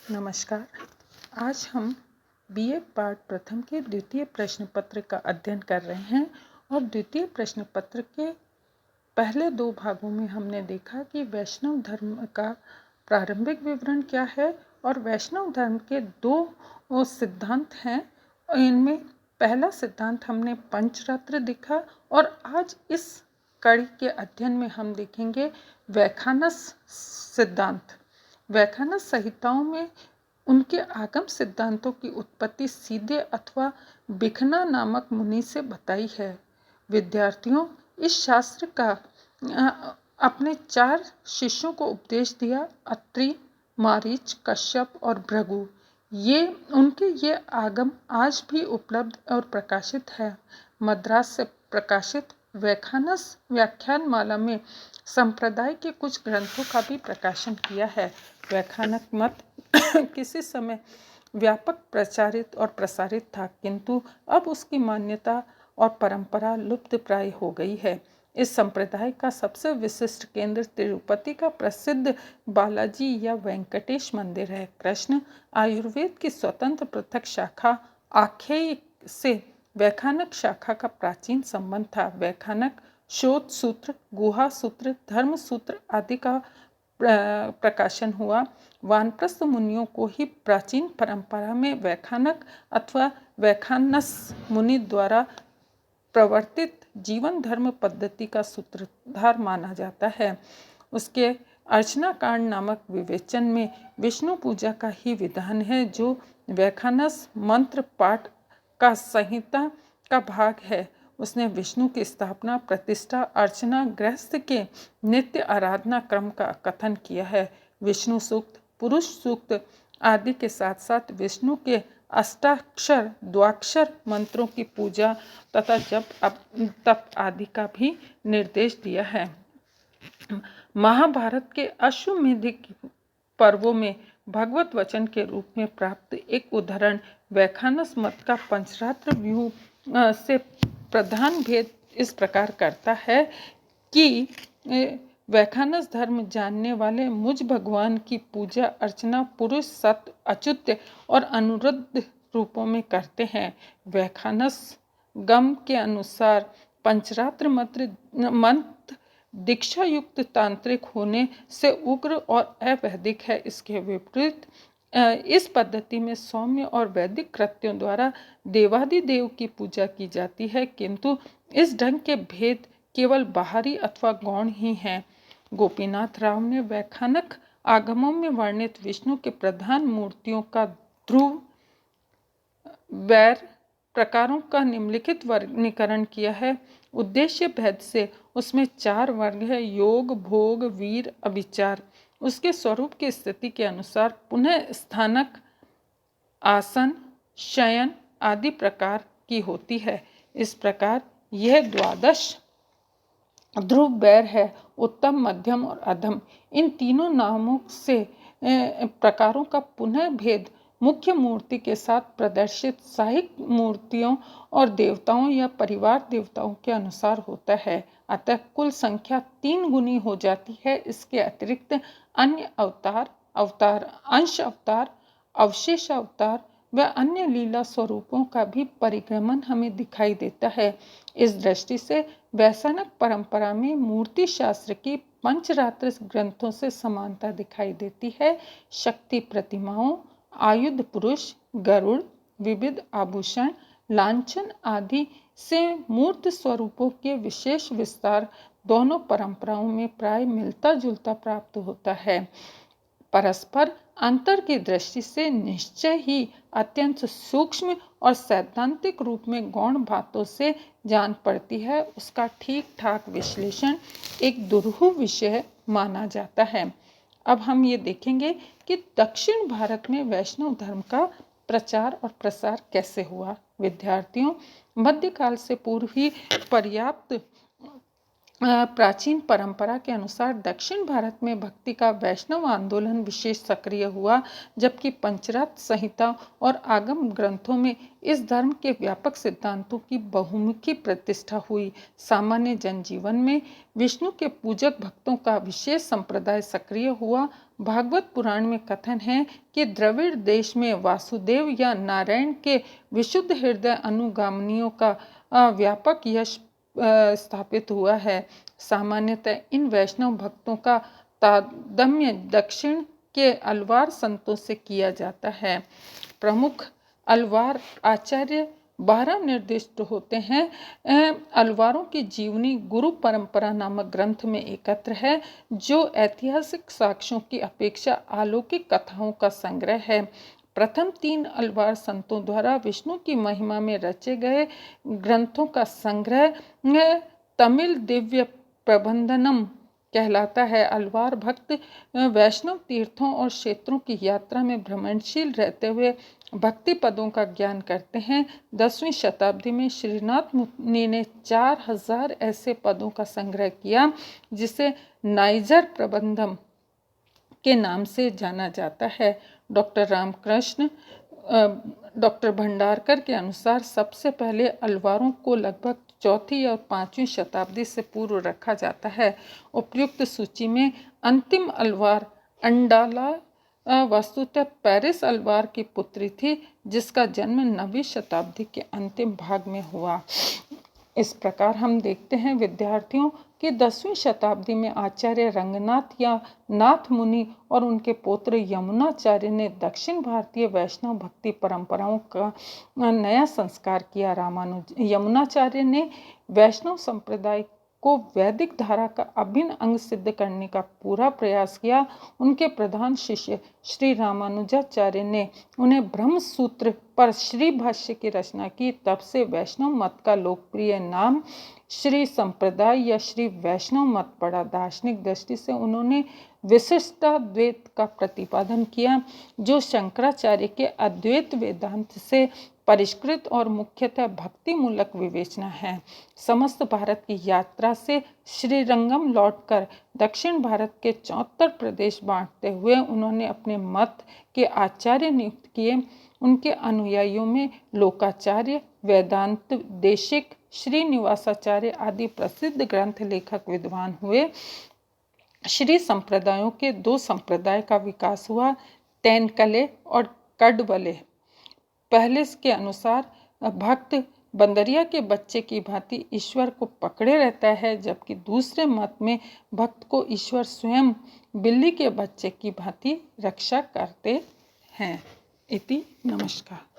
नमस्कार। आज हम बीए पाठ प्रथम के द्वितीय प्रश्न पत्र का अध्ययन कर रहे हैं और द्वितीय प्रश्न पत्र के पहले दो भागों में हमने देखा कि वैष्णव धर्म का प्रारंभिक विवरण क्या है और वैष्णव धर्म के दो सिद्धांत हैं। इनमें पहला सिद्धांत हमने पंचरत्न देखा और आज इस कड़ी के अध्ययन में हम देखेंगे वैखानस सिद्धांत। वैखानस संहिताओं में उनके आगम सिद्धांतों की उत्पत्ति सीधे अथवा बिखना नामक मुनि से बताई है। विद्यार्थियों, इस शास्त्र का अपने 4 शिष्यों को उपदेश दिया, अत्रि, मारीच, कश्यप और भृगु। ये आगम आज भी उपलब्ध और प्रकाशित है। मद्रास से प्रकाशित वैखानस व्याख्यान माला में संप्रदाय के कुछ ग्रंथों का भी प्रकाशन किया है। वैखानक मत किसी समय व्यापक प्रचारित और प्रसारित था, किंतु अब उसकी मान्यता और परंपरा लुप्त प्राय हो गई है। इस संप्रदाय का सबसे विशिष्ट केंद्र तिरुपति का प्रसिद्ध बालाजी या वेंकटेश मंदिर है। कृष्ण आयुर्वेद की स्वतंत्र पृथक शाखा आख्यायिक से वैखानक शाखा का प्राचीन संबंध था। वैखानक शोध सूत्र, गुहा सूत्र, धर्म सूत्र आदि का प्रकाशन हुआ। वानप्रस्थ मुनियों को ही प्राचीन परंपरा में वैखानक अथवा वैखानस मुनि द्वारा प्रवर्तित जीवन धर्म पद्धति का सूत्रधार माना जाता है। उसके अर्चना कांड नामक विवेचन में विष्णु पूजा का ही विधान है, जो वैखानस मंत्र पाठ का संहिता का भाग है। उसने विष्णु की स्थापना, प्रतिष्ठा, अर्चना, गृहस्थ के नित्य आराधना क्रम का कथन किया है। विष्णु सूक्त, पुरुष सूक्त आदि के साथ साथ विष्णु के अष्टाक्षर, द्वाक्षर मंत्रों की पूजा तथा जप तप आदि का भी निर्देश दिया है। महाभारत के अश्वमेधिक पर्वों में भगवत वचन के रूप में प्राप्त एक उदाहरण वैखानस मत का पंचरात्र व्यूह से प्रधान भेद इस प्रकार करता है कि वैखानस धर्म जानने वाले मुझ भगवान की पूजा अर्चना पुरुष, सत्य, अच्युत और अनुरुद्ध रूपों में करते हैं। वैखानस गम के अनुसार पंचरात्र मंत्र दीक्षा युक्त तांत्रिक होने से उग्र और अवैदिक है। इसके विपरीत इस पद्धति में सौम्य और वैदिक कृत्यों द्वारा देवादिदेव की पूजा की जाती है, किंतु इस ढंग के भेद केवल बाहरी अथवा गौण ही हैं। गोपीनाथ राव ने वैखानक आगमों में वर्णित विष्णु के प्रधान मूर्तियों का ध्रुव वैर प्रकारों का निम्नलिखित वर्गीकरण किया है। उद्देश्य भेद से उसमें 4 वर्ग है: योग, भोग, वीर, अभिचार। उसके स्वरूप की स्थिति के अनुसार पुनः स्थानक, आसन, शयन आदि प्रकार की होती है। इस प्रकार यह 12 ध्रुव बैर है: उत्तम, मध्यम और अधम। इन तीनों नामों से प्रकारों का पुनः भेद मुख्य मूर्ति के साथ प्रदर्शित सहायक मूर्तियों और देवताओं या परिवार देवताओं के अनुसार होता है। अतः कुल संख्या 3 गुनी हो जाती है। इसके अतिरिक्त अन्य अवतार, अंश अवतार, अवशेष अवतार व अन्य लीला स्वरूपों का भी परिक्रमण हमें दिखाई देता है। इस दृष्टि से वैखानक परंपरा में मूर्ति शास्त्र की पंचरात्र ग्रंथों से समानता दिखाई देती है। शक्ति प्रतिमाओं, आयुध पुरुष, गरुड़, विविध आभूषण, लांछन आदि से मूर्त स्वरूपों के विशेष विस्तार दोनों परंपराओं में प्राय मिलता जुलता प्राप्त होता है। परस्पर अंतर की दृष्टि से निश्चय ही अत्यंत सूक्ष्म और सैद्धांतिक रूप में गौण बातों से जान पड़ती है। उसका ठीक ठाक विश्लेषण एक दुरूह विषय माना जाता है। अब हम ये देखेंगे कि दक्षिण भारत में वैष्णव धर्म का प्रचार और प्रसार कैसे हुआ। विद्यार्थियों, मध्यकाल से पूर्व ही पर्याप्त प्राचीन परंपरा के अनुसार दक्षिण भारत में भक्ति का वैष्णव आंदोलन विशेष सक्रिय हुआ, जबकि पंचरात्र संहिता और आगम ग्रंथों में इस धर्म के व्यापक सिद्धांतों की बहुमुखी प्रतिष्ठा हुई। सामान्य जनजीवन में विष्णु के पूजक भक्तों का विशेष संप्रदाय सक्रिय हुआ। भागवत पुराण में कथन है कि द्रविड़ देश में वासुदेव या नारायण के विशुद्ध हृदय अनुगामियों का व्यापक यश स्थापित हुआ है। सामान्यतः इन वैष्णव भक्तों का तारतम्य दक्षिण के अलवार संतों से किया जाता है। प्रमुख अलवार आचार्य 12 निर्दिष्ट होते हैं। अलवारों की जीवनी गुरु परंपरा नामक ग्रंथ में एकत्र है, जो ऐतिहासिक साक्ष्यों की अपेक्षा अलौकिक कथाओं का संग्रह है। प्रथम 3 अलवार संतों द्वारा विष्णु की महिमा में रचे गए ग्रंथों का संग्रह तमिल दिव्य प्रबंधनम कहलाता है। अलवार भक्त वैष्णव तीर्थों और क्षेत्रों की यात्रा में भ्रमणशील रहते हुए भक्ति पदों का ज्ञान करते हैं। 10वीं शताब्दी में श्रीनाथ मुनि ने 4000 ऐसे पदों का संग्रह किया, जिसे नाइजर प्रबंधम के नाम से जाना जाता है। डॉक्टर भंडारकर के अनुसार सबसे पहले अलवारों को लगभग 4वीं और 5वीं शताब्दी से पूर्व रखा जाता है। उपयुक्त सूची में अंतिम अलवार अंडाला वस्तुतः पेरिस अलवार की पुत्री थी, जिसका जन्म 9वीं शताब्दी के अंतिम भाग में हुआ। इस प्रकार हम देखते हैं विद्यार्थियों कि 10वीं शताब्दी में आचार्य रंगनाथ या नाथ मुनि और उनके पुत्र यमुनाचार्य ने दक्षिण भारतीय वैष्णव भक्ति परंपराओं का नया संस्कार किया। यमुनाचार्य ने वैष्णव संप्रदाय को वैदिक धारा का अभिन्न अंग सिद्ध करने का पूरा प्रयास किया। उनके प्रधान शिष्य श्री रामानुजाचार्य ने उन्हें ब्रह्म सूत्र पर श्री भाष्य की रचना की। तब से वैष्णव मत का लोकप्रिय नाम श्री संप्रदाय या श्री वैष्णव मत पड़ा। दार्शनिक दृष्टि से उन्होंने विशिष्टाद्वैत का प्रतिपादन किया, जो शंकराचार्य के अद्वैत वेदांत से परिष्कृत और मुख्यतः भक्ति मूलक विवेचना है। समस्त भारत की यात्रा से श्रीरंगम लौटकर दक्षिण भारत के 74 प्रदेश बांटते हुए उन्होंने अपने मत के आचार्य नियुक्त किए। उनके अनुयायियों में लोकाचार्य, वेदांत देशिक, श्रीनिवासाचार्य आदि प्रसिद्ध ग्रंथ लेखक विद्वान हुए। श्री संप्रदायों के 2 संप्रदाय का विकास हुआ, तैनकले और कडवले। पहले के अनुसार भक्त बंदरिया के बच्चे की भांति ईश्वर को पकड़े रहता है, जबकि दूसरे मत में भक्त को ईश्वर स्वयं बिल्ली के बच्चे की भांति रक्षा करते हैं। इति नमस्कार।